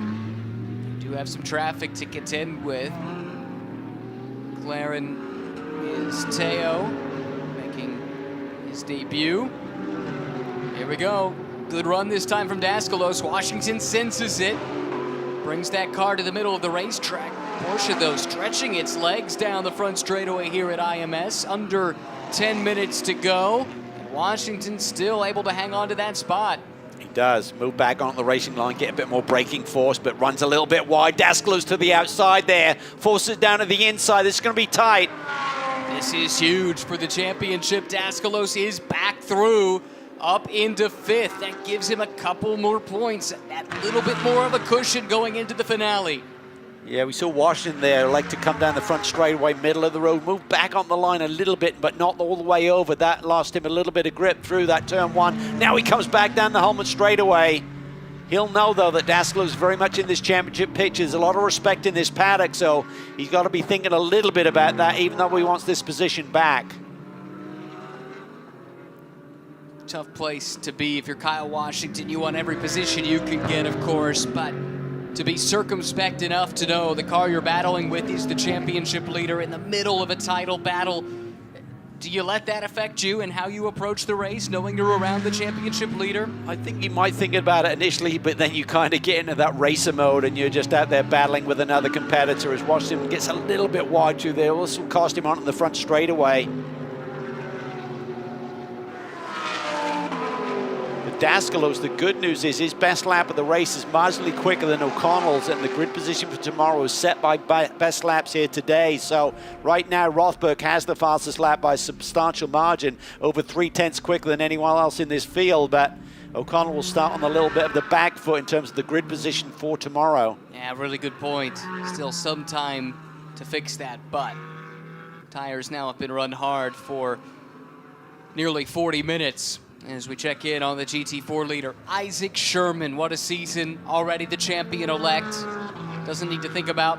Have some traffic to contend with. McLaren is Teo making his debut. Here we go. Good run this time from Daskalos. Washington senses it. Brings that car to the middle of the racetrack. Porsche, though, stretching its legs down the front straightaway here at IMS. Under 10 minutes to go. And Washington still able to hang on to that spot. Does move back on the racing line, get a bit more braking force, but runs a little bit wide. Daskalos to the outside there, forces it down to the inside. This is going to be tight. This is huge for the championship. Daskalos is back through, up into 5th. That gives him a couple more points, that little bit more of a cushion going into the finale. Yeah, we saw Washington there like to come down the front straightaway, middle of the road, move back on the line a little bit, but not all the way over. That lost him a little bit of grip through that turn 1. Now he comes back down the Holman straightaway. He'll know, though, that Daskalos is very much in this championship pitch. There's a lot of respect in this paddock, so he's got to be thinking a little bit about that, even though he wants this position back. Tough place to be if you're Kyle Washington. You want every position you can get, of course, but to be circumspect enough to know the car you're battling with is the championship leader in the middle of a title battle. Do you let that affect you and how you approach the race, knowing you're around the championship leader? I think you might think about it initially, but then you kind of get into that racer mode and you're just out there battling with another competitor. As Washington gets a little bit wide through there, also cost him on the front straightaway. Daskalos, the good news is his best lap of the race is marginally quicker than O'Connell's, and the grid position for tomorrow is set by best laps here today. So right now, Rothberg has the fastest lap by a substantial margin, over 3/10 quicker than anyone else in this field, but O'Connell will start on a little bit of the back foot in terms of the grid position for tomorrow. Yeah, really good point. Still some time to fix that, but tires now have been run hard for nearly 40 minutes. As we check in on the GT4 leader, Isaac Sherman. What a season, already the champion-elect. Doesn't need to think about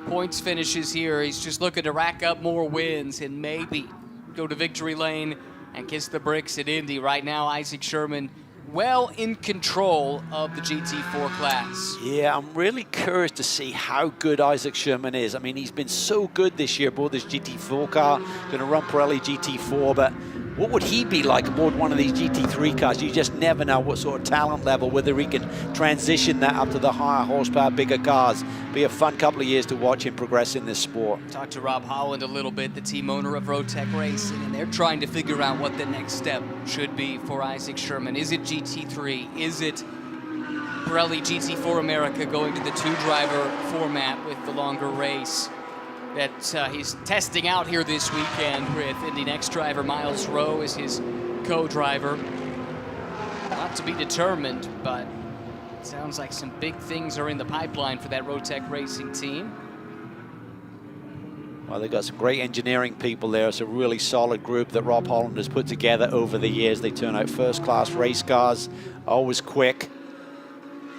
points finishes here. He's just looking to rack up more wins and maybe go to victory lane and kiss the bricks at Indy. Right now, Isaac Sherman well in control of the GT4 class. Yeah, I'm really curious to see how good Isaac Sherman is. I mean, he's been so good this year aboard this GT4 car, going to run Pirelli GT4, but what would he be like aboard one of these GT3 cars? You just never know what sort of talent level, whether he can transition that up to the higher horsepower, bigger cars. Be a fun couple of years to watch him progress in this sport. Talked to Rob Holland a little bit, the team owner of Rotec Racing, and they're trying to figure out what the next step should be for Isaac Sherman. Is it GT3? Is it Pirelli GT4 America going to the 2-driver format with the longer race that he's testing out here this weekend with Indy Next driver Miles Rowe as his co-driver? Not to be determined, but it sounds like some big things are in the pipeline for that Rotec Racing team. Well, they've got some great engineering people there. It's a really solid group that Rob Holland has put together over the years. They turn out first-class race cars, always quick.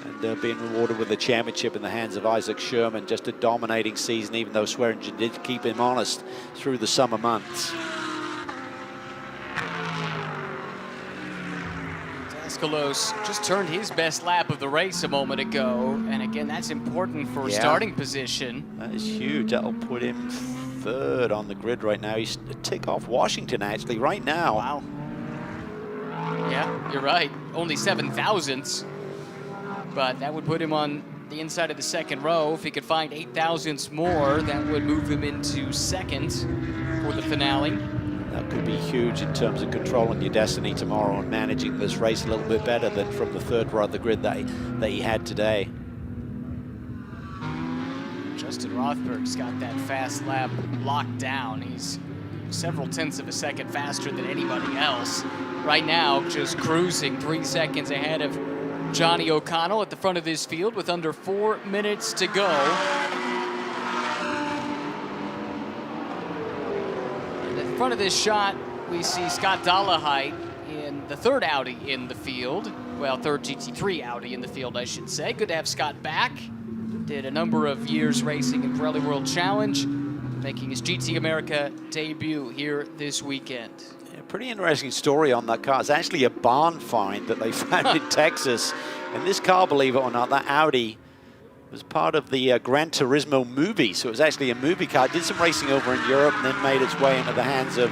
And they're being rewarded with the championship in the hands of Isaac Sherman. Just a dominating season, even though Swearingen did keep him honest through the summer months. Daskalos just turned his best lap of the race a moment ago. And again, that's important for starting position. That is huge. That'll put him 3rd on the grid right now. He's a tick off Washington, actually, right now. Wow. Yeah, you're right. Only 7 thousandths. But that would put him on the inside of the 2nd row. If he could find 8 thousandths more, that would move him into 2nd for the finale. That could be huge in terms of controlling your destiny tomorrow and managing this race a little bit better than from the 3rd row of the grid that he had today. Justin Rothberg's got that fast lap locked down. He's several tenths of a second faster than anybody else. Right now, just cruising 3 seconds ahead of Johnny O'Connell at the front of this field with under 4 minutes to go. At the front of this shot, we see Scott Dolehite in the third Audi in the field. Well, third GT3 Audi in the field, I should say. Good to have Scott back. Did a number of years racing in Pirelli World Challenge, making his GT America debut here this weekend. Yeah, pretty interesting story on that car. It's actually a barn find that they found in Texas. And this car, believe it or not, that Audi was part of the Gran Turismo movie. So it was actually a movie car. Did some racing over in Europe and then made its way into the hands of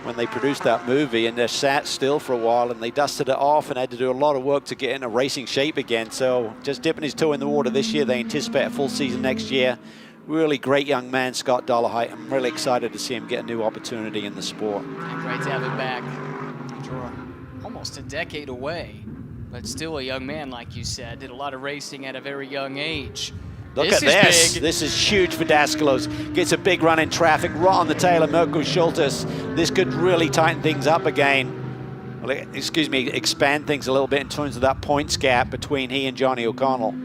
when they produced that movie, and they sat still for a while and they dusted it off and had to do a lot of work to get into racing shape again. So just dipping his toe in the water this year. They anticipate a full season next year. Really great young man, Scott Dolehite. I'm really excited to see him get a new opportunity in the sport. And great to have him back after almost a decade away, but still a young man, like you said. Did a lot of racing at a very young age. Look at this. Big. This is huge for Daskalos. Gets a big run in traffic right on the tail of Mirko Schultes. This could really tighten things up again. Well, excuse me, expand things a little bit in terms of that points gap between he and Johnny O'Connell.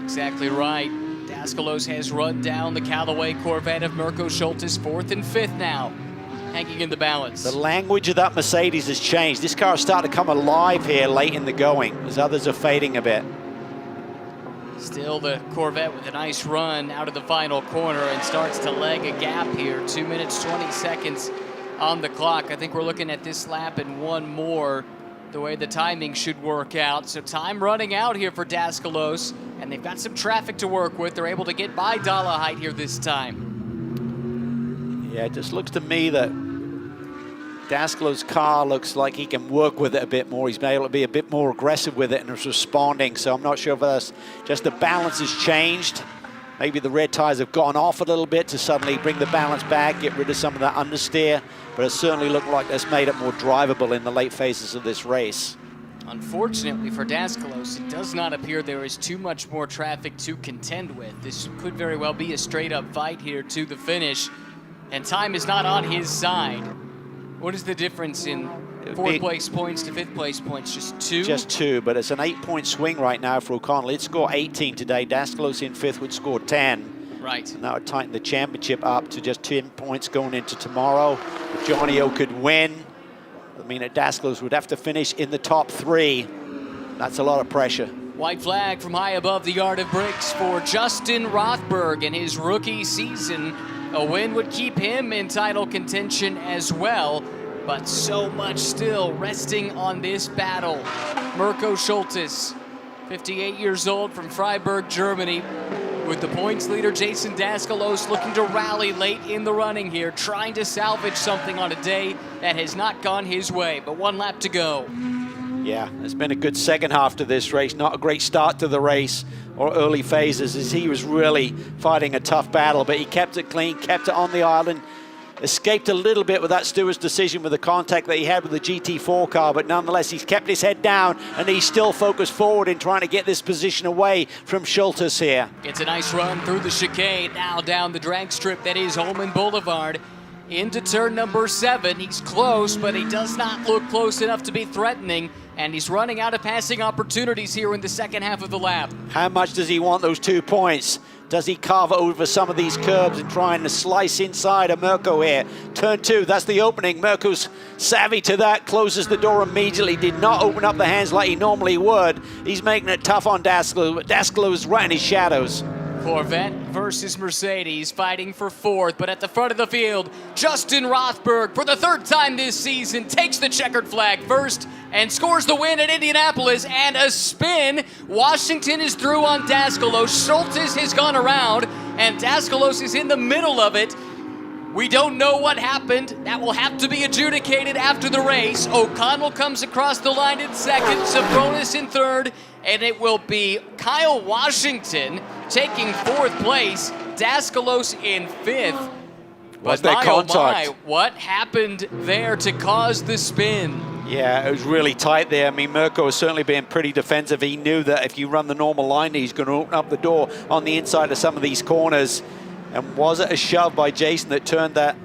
Exactly right. Daskalos has run down the Callaway Corvette of Mirko Schultes, 4th and 5th now, hanging in the balance. The language of that Mercedes has changed. This car is starting to come alive here late in the going, as others are fading a bit. Still the Corvette with a nice run out of the final corner and starts to leg a gap here. 2 minutes, 20 seconds on the clock. I think we're looking at this lap and one more, the way the timing should work out. So time running out here for Daskalos, and they've got some traffic to work with. They're able to get by Dolehite here this time. Yeah, it just looks to me that Daskalos' car looks like he can work with it a bit more. He's been able to be a bit more aggressive with it and is responding. So I'm not sure if that's just the balance has changed. Maybe the red tires have gone off a little bit to suddenly bring the balance back, get rid of some of that understeer. But it certainly looked like that's made it more drivable in the late phases of this race. Unfortunately for Daskalos, it does not appear there is too much more traffic to contend with. This could very well be a straight-up fight here to the finish, and time is not on his side. What is the difference in 4th place points to 5th place points? Just 2? Just 2, but it's an 8-point swing right now for O'Connell. He'd score 18 today. Daskalos in 5th would score 10. Right. And that would tighten the championship up to just 10 points going into tomorrow. If Johnny O could win, I mean, Daskalos would have to finish in the top 3. That's a lot of pressure. White flag from high above the yard of bricks for Justin Rothberg in his rookie season. A win would keep him in title contention as well, but so much still resting on this battle. Mirko Schultes, 58 years old from Freiburg, Germany, with the points leader Jason Daskalos looking to rally late in the running here, trying to salvage something on a day that has not gone his way, but 1 lap to go. Yeah, it's been a good second half to this race. Not a great start to the race or early phases, as he was really fighting a tough battle, but he kept it clean, kept it on the island, escaped a little bit with that steward's decision with the contact that he had with the GT4 car, but nonetheless, he's kept his head down and he's still focused forward in trying to get this position away from Schultes here. It's a nice run through the chicane, now down the drag strip that is Holman Boulevard. Into turn number 7. He's close, but he does not look close enough to be threatening, and he's running out of passing opportunities here in the second half of the lap. How much does he want those 2 points? Does he carve over some of these curbs and trying to slice inside of Mirko here? Turn 2, that's the opening. Mirko's savvy to that, closes the door immediately, did not open up the hands like he normally would. He's making it tough on Daskalos, but Daskalos is right in his shadows. Corvette versus Mercedes, fighting for 4th, but at the front of the field, Justin Rothberg, for the 3rd time this season, takes the checkered flag first and scores the win at Indianapolis, and a spin. Washington is through on Daskalos. Schultes has gone around, and Daskalos is in the middle of it. We don't know what happened. That will have to be adjudicated after the race. O'Connell comes across the line in 2nd, Sabronis in 3rd, and it will be Kyle Washington taking 4th place, Daskalos in 5th. But my, oh my, what happened there to cause the spin? Yeah, it was really tight there. I mean, Mirko has certainly been pretty defensive. He knew that if you run the normal line, he's going to open up the door on the inside of some of these corners. And was it a shove by Jason that turned that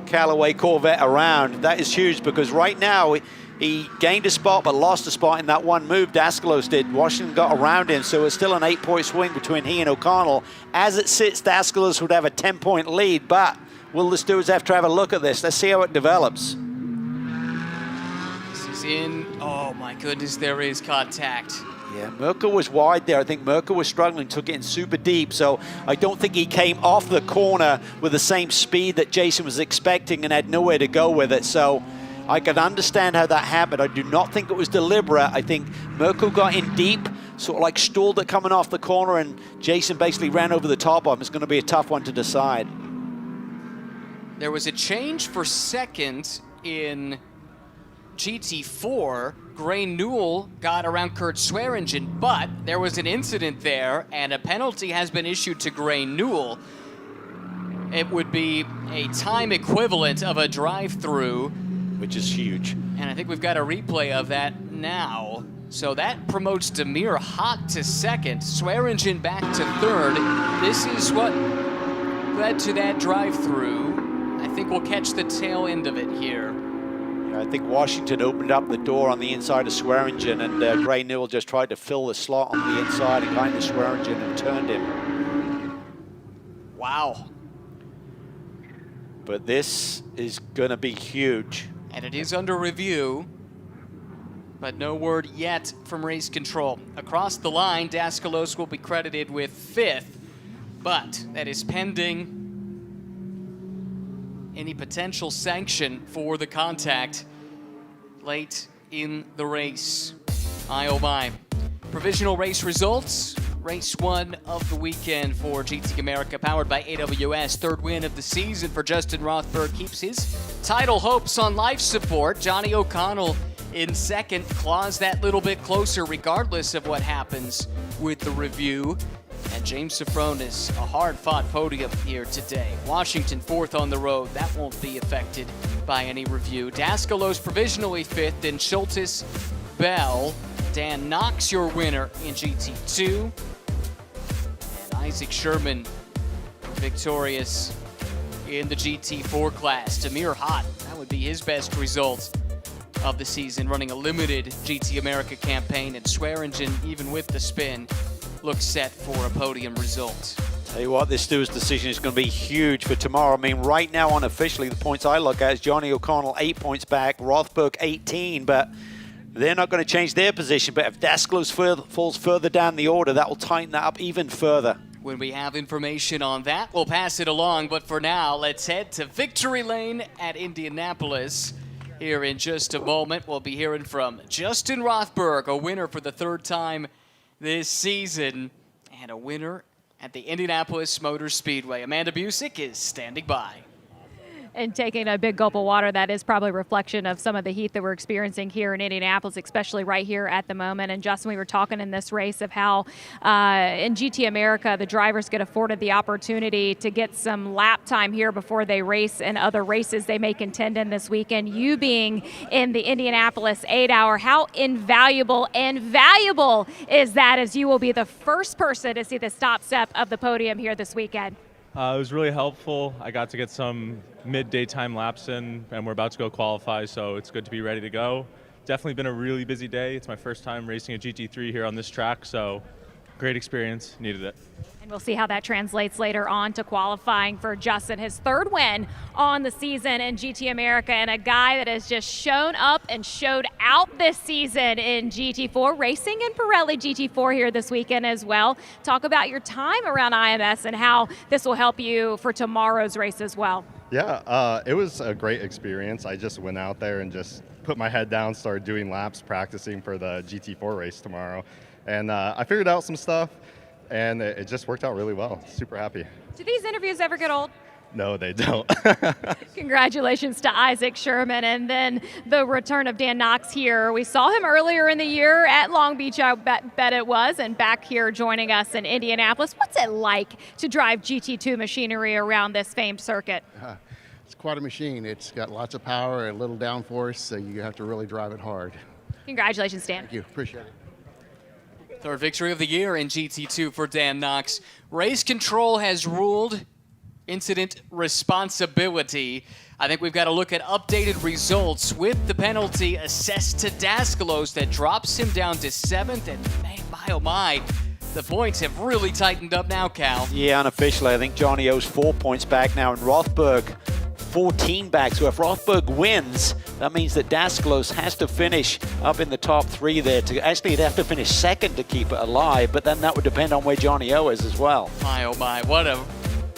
Callaway Corvette around? That is huge, because right now He gained a spot but lost a spot in that one move. Daskalos did. Washington got around him, so it's still an 8-point swing between he and O'Connell. As it sits, Daskalos would have a 10-point lead, but will the stewards have to have a look at this? Let's see how it develops. This is in. Oh my goodness, there is contact. Yeah, Merkel was wide there. I think Merkel was struggling, took it in super deep, so I don't think he came off the corner with the same speed that Jason was expecting and had nowhere to go with it. So I can understand how that happened. I do not think it was deliberate. I think Merkel got in deep, sort of like stalled it coming off the corner, and Jason basically ran over the top of him. It's going to be a tough one to decide. There was a change for second in GT4. Gray Newell got around Kurt Swearingen, but there was an incident there, and a penalty has been issued to Gray Newell. It would be a time equivalent of a drive-through, which is huge. and I think we've got a replay of that now. So that promotes Demir Hott to second, Swearingen back to third. This is what led to that drive-through. I think we'll catch the tail end of it here. I think Washington opened up the door on the inside of Swearingen, and Gray Newell just tried to fill the slot on the inside and got into Swearingen and turned him. Wow. But this is going to be huge. And it is under review, but no word yet from race control. Across the line, Daskalos will be credited with 5th, but that is pending any potential sanction for the contact late in the race. Oh my. Provisional race results. Race 1 of the weekend for GT America, powered by AWS. 3rd win of the season for Justin Rothberg. Keeps his title hopes on life support. Johnny O'Connell in 2nd. Claws that little bit closer regardless of what happens with the review. And James Safronis, a hard-fought podium here today. Washington 4th on the road. That won't be affected by any review. Daskalos provisionally 5th. Then Schultes, Bell, Dan Knox, your winner in GT2. And Isaac Sherman victorious in the GT4 class. Demir Hott, that would be his best result of the season, running a limited GT America campaign. And Swearingen, even with the spin, looks set for a podium result. Tell you what, this steward's decision is going to be huge for tomorrow. I mean, right now, unofficially, the points I look at is Johnny O'Connell 8 points back, Rothberg 18, but they're not going to change their position. But if Daskalos falls further down the order, that will tighten that up even further. When we have information on that, we'll pass it along. But for now, let's head to Victory Lane at Indianapolis. Here in just a moment, we'll be hearing from Justin Rothberg, a winner for the 3rd time this season, and a winner at the Indianapolis Motor Speedway. Amanda Busick is standing by. And taking a big gulp of water, that is probably a reflection of some of the heat that we're experiencing here in Indianapolis, especially right here at the moment. And Justin, we were talking in this race of how in GT America, the drivers get afforded the opportunity to get some lap time here before they race in other races they may contend in this weekend. You being in the Indianapolis 8-hour, how invaluable and valuable is that, as you will be the first person to see the top step of the podium here this weekend? It was really helpful. I got to get some midday time laps in, and we're about to go qualify, so it's good to be ready to go. Definitely been a really busy day. It's my first time racing a GT3 here on this track, so great experience, needed it. And we'll see how that translates later on to qualifying for Justin, his 3rd win on the season in GT America, and a guy that has just shown up and showed out this season in GT4, racing in Pirelli GT4 here this weekend as well. Talk about your time around IMS and how this will help you for tomorrow's race as well. Yeah, it was a great experience. I just went out there and just put my head down, started doing laps, practicing for the GT4 race tomorrow. And I figured out some stuff, and it just worked out really well. Super happy. Do these interviews ever get old? No, they don't. Congratulations to Isaac Sherman, and then the return of Dan Knox here. We saw him earlier in the year at Long Beach, I bet it was, and back here joining us in Indianapolis. What's it like to drive GT2 machinery around this famed circuit? It's quite a machine. It's got lots of power and little downforce, so you have to really drive it hard. Congratulations, Dan. Thank you. Appreciate it. 3rd victory of the year in GT2 for Dan Knox. Race control has ruled incident responsibility. I think we've got to look at updated results with the penalty assessed to Daskalos that drops him down to 7th. And man, my oh my, the points have really tightened up now, Cal. Yeah, unofficially, I think Johnny O's 4 points back now, and Rothberg 14 back. So if Rothberg wins, that means that Daskalos has to finish up in the top 3 there. Actually, he'd have to finish 2nd to keep it alive, but then that would depend on where Johnny O is as well. My oh my, what a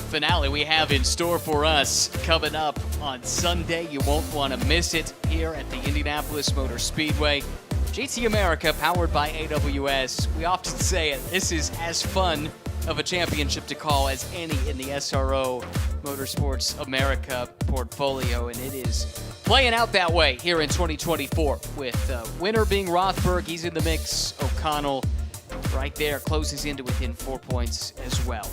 finale we have in store for us coming up on Sunday. You won't want to miss it here at the Indianapolis Motor Speedway. GT America, powered by AWS. We often say it, this is as fun of a championship to call as any in the SRO Motorsports America portfolio, and it is playing out that way here in 2024 with winner being Rothberg. He's in the mix. O'Connell right there closes into within 4 points as well.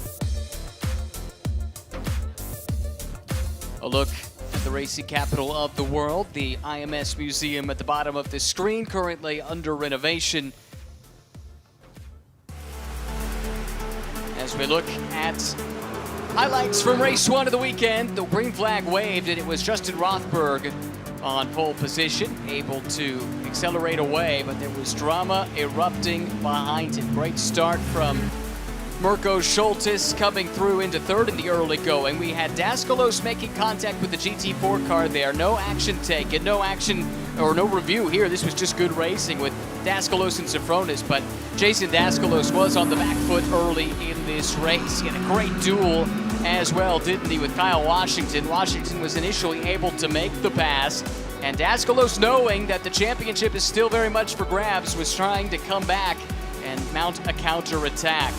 A look at the racing capital of the world, the IMS Museum at the bottom of the screen, currently under renovation. As we look at highlights from race 1 of the weekend, the green flag waved, and it was Justin Rothberg on pole position, able to accelerate away, but there was drama erupting behind it. Great start from Mirko Schultes coming through into 3rd in the early going. We had Daskalos making contact with the GT4 car there. No action taken, no action or no review here. This was just good racing with Daskalos and Safronis, but Jason Daskalos was on the back foot early in this race. He had a great duel as well, didn't he, with Kyle Washington. Washington was initially able to make the pass, and Daskalos, knowing that the championship is still very much for grabs, was trying to come back and mount a counter-attack.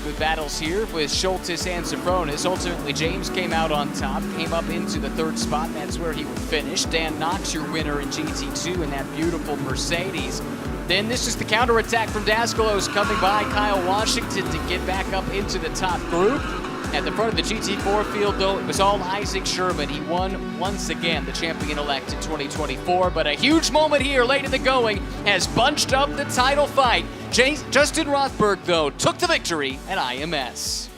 Good battles here with Schultes and Safronis. Ultimately, James came out on top, came up into the 3rd spot, and that's where he would finish. Dan Knox, your winner in GT2 in that beautiful Mercedes. Then this is the counterattack from Daskalos coming by Kyle Washington to get back up into the top group. At the front of the GT4 field, though, it was all Isaac Sherman. He won once again the champion-elect in 2024, but a huge moment here late in the going has bunched up the title fight. Justin Rothberg, though, took the victory at IMS.